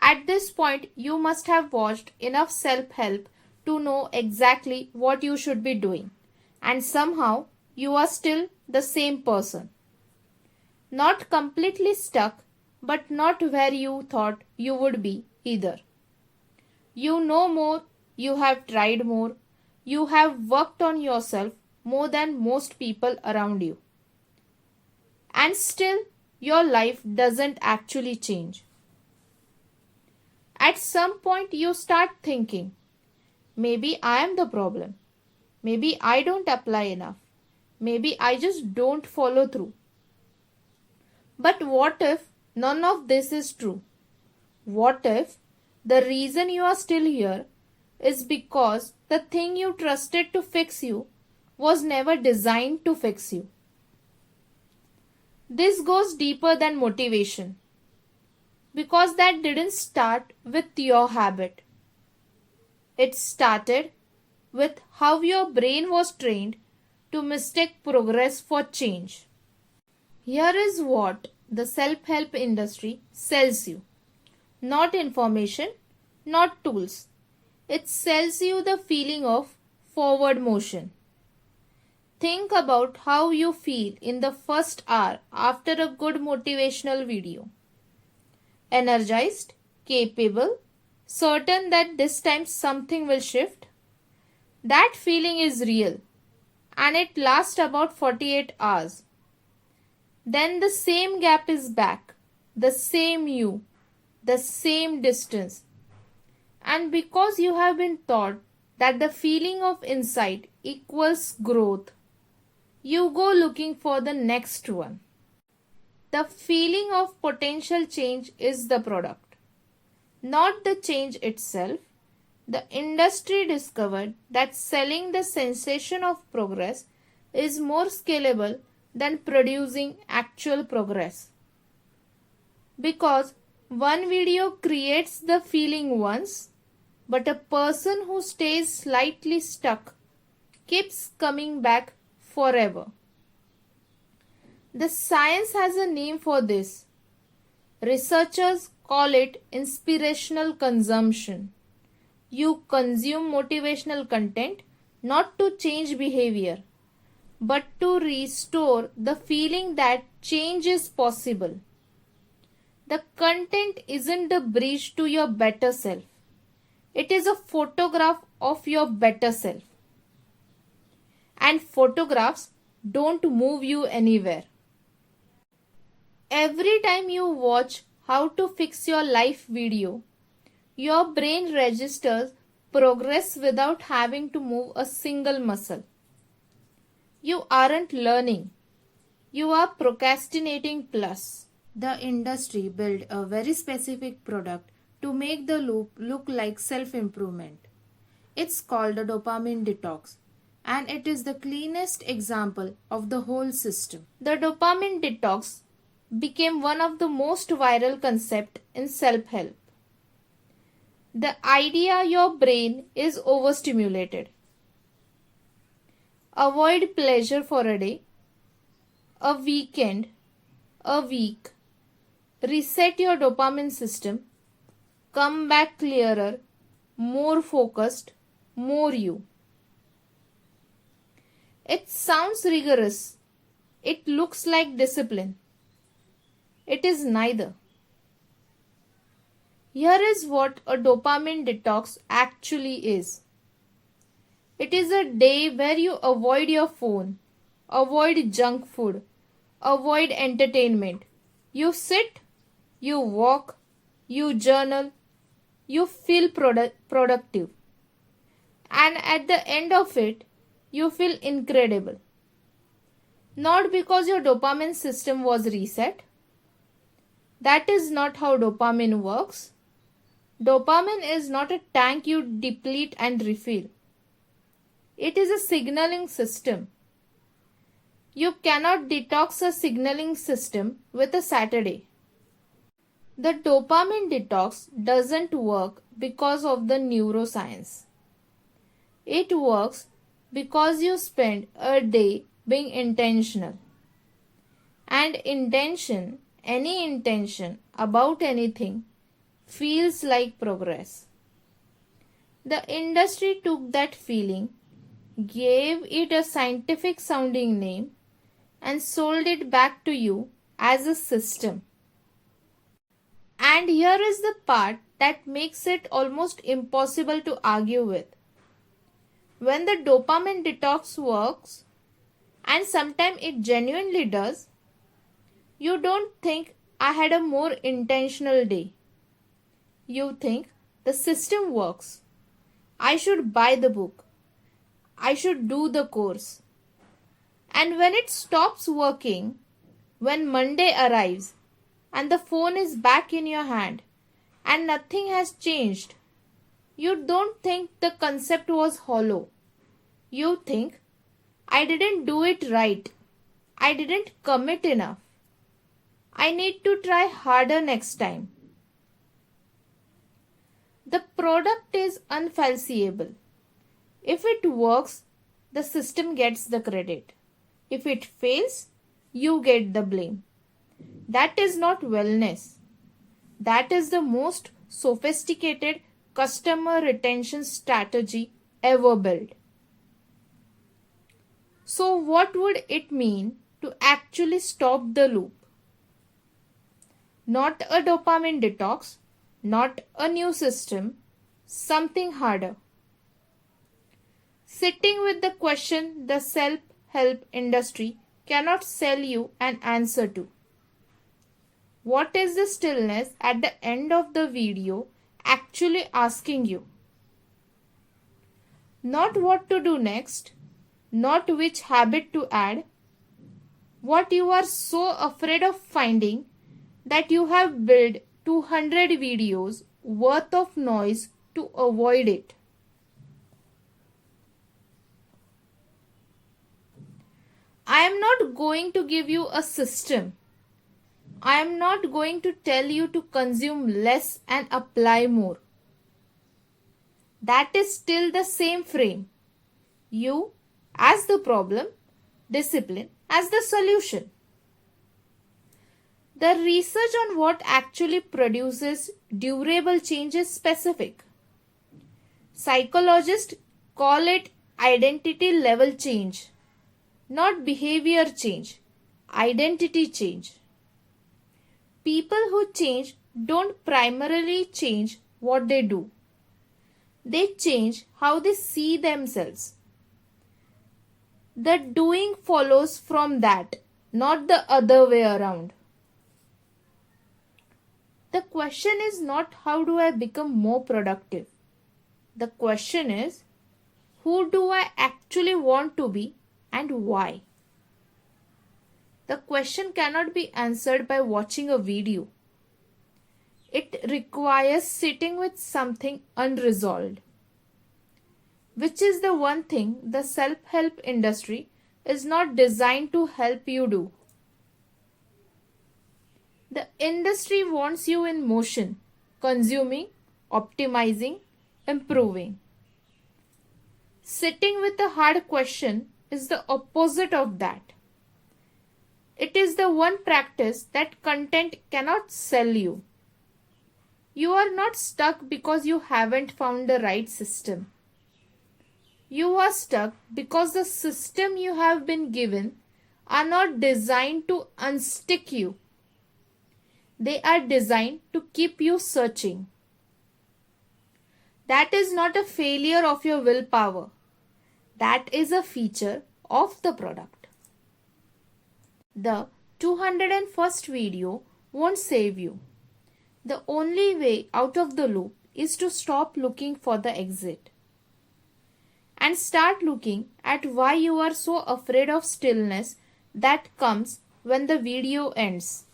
At this point, you must have watched enough self-help to know exactly what you should be doing. And somehow, you are still the same person. Not completely stuck, but not where you thought you would be either. You know more, you have tried more, you have worked on yourself more than most people around you. And still, your life doesn't actually change. At some point, you start thinking, maybe I am the problem. Maybe I don't apply enough. Maybe I just don't follow through. But what if none of this is true? What if the reason you are still here is because the thing you trusted to fix you was never designed to fix you? This goes deeper than motivation, because that didn't start with your habit. It started with how your brain was trained to mistake progress for change. Here is what the self-help industry sells you. Not information, not tools. It sells you the feeling of forward motion. Think about how you feel in the first hour after a good motivational video. Energized, capable, certain that this time something will shift. That feeling is real and it lasts about 48 hours. Then the same gap is back, the same you, the same distance. And because you have been taught that the feeling of insight equals growth, you go looking for the next one. The feeling of potential change is the product, not the change itself. The industry discovered that selling the sensation of progress is more scalable than producing actual progress. Because one video creates the feeling once, but a person who stays slightly stuck keeps coming back forever. The science has a name for this. Researchers call it inspirational consumption. You consume motivational content not to change behavior, but to restore the feeling that change is possible. The content isn't the bridge to your better self. It is a photograph of your better self. And photographs don't move you anywhere. Every time you watch How to Fix Your Life video, your brain registers progress without having to move a single muscle. You aren't learning. You are procrastinating plus. The industry built a very specific product to make the loop look like self-improvement. It's called a dopamine detox, and it is the cleanest example of the whole system. The dopamine detox became one of the most viral concepts in self-help. The idea your brain is overstimulated. Avoid pleasure for a day, a weekend, a week. Reset your dopamine system. Come back clearer, more focused, more you. It sounds rigorous. It looks like discipline. It is neither. Here is what a dopamine detox actually is. It is a day where you avoid your phone, avoid junk food, avoid entertainment. You sit, you walk, you journal, you feel productive. And at the end of it, you feel incredible. Not because your dopamine system was reset. That is not how dopamine works. Dopamine is not a tank you deplete and refill. It is a signaling system. You cannot detox a signaling system with a Saturday. The dopamine detox doesn't work because of the neuroscience. It works because you spend a day being intentional. And intention, any intention about anything, feels like progress. The industry took that feeling, gave it a scientific sounding name, and sold it back to you as a system. And here is the part that makes it almost impossible to argue with. When the dopamine detox works, and sometimes it genuinely does, you don't think I had a more intentional day. You think the system works. I should buy the book. I should do the course. And when it stops working, when Monday arrives and the phone is back in your hand and nothing has changed, you don't think the concept was hollow. You think, I didn't do it right. I didn't commit enough. I need to try harder next time. The product is unfalsifiable. If it works, the system gets the credit. If it fails, you get the blame. That is not wellness. That is the most sophisticated customer retention strategy ever built. So what would it mean to actually stop the loop? Not a dopamine detox, not a new system, something harder. Sitting with the question the self-help industry cannot sell you an answer to. What is the stillness at the end of the video actually asking you? Not what to do next, not which habit to add, what you are so afraid of finding that you have built 200 videos worth of noise to avoid it. I am not going to give you a system. I am not going to tell you to consume less and apply more. That is still the same frame. You as the problem, discipline as the solution. The research on what actually produces durable change is specific. Psychologists call it identity level change, not behavior change, identity change. People who change don't primarily change what they do. They change how they see themselves. The doing follows from that, not the other way around. The question is not how do I become more productive. The question is who do I actually want to be and why. The question cannot be answered by watching a video. It requires sitting with something unresolved, which is the one thing the self-help industry is not designed to help you do. The industry wants you in motion, consuming, optimizing, improving. Sitting with a hard question is the opposite of that. It is the one practice that content cannot sell you. You are not stuck because you haven't found the right system. You are stuck because the system you have been given are not designed to unstick you. They are designed to keep you searching. That is not a failure of your willpower. That is a feature of the product. The 201st video won't save you. The only way out of the loop is to stop looking for the exit and start looking at why you are so afraid of stillness that comes when the video ends.